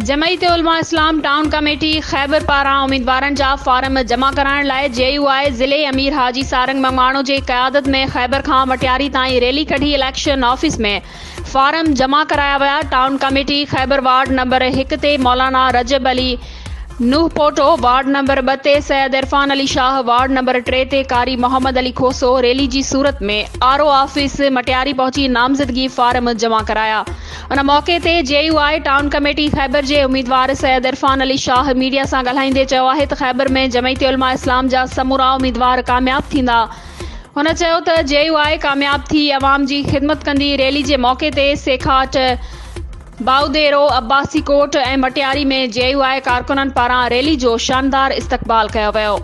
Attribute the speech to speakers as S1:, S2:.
S1: जमायत उलमा इस्लाम town committee Khyber पारां उम्मीदवारनि जा फार्म जमा कराइण लाइ JUI ज़िले अमीर हाजी सारंग मंगवाणो जी क़यादत में खैबर खां मटियारी ताईं रैली कढी इलेक्शन ऑफिस में फार्म जमा कराया विया। Town committee Khyber ward number 1 ते मौलाना रजब अली नूह पोटो, वार्ड नंबर 2 ते सैयद इरफान अली शाह, वार्ड नंबर 3 ते कारी मोहम्मद अली खोसो रैली जी सूरत में RO ऑफिस मटियारी पहुंची नामज़दगी फार्म जमा कराया। उन मौके ते JUI टाउन कमेटी खैबर जे उम्मीदवार सैयद इरफान अली शाह मीडिया सां ॻाल्हाईंदे चयो आहे त खैबर में जमायत उलमा इस्लाम जा समूरा उम्मीदवार कामयाब थींदा। हुन चयो त JUI कामयाब थी अवाम जी ख़िदमत कंदी। रैली जे मौके ते सेखाट, बाउदेरो, अब्बासी कोट ऐं मटियारी में JUI कारकुननि पारां रैली जो शानदार इस्तक़बाल कयो वियो।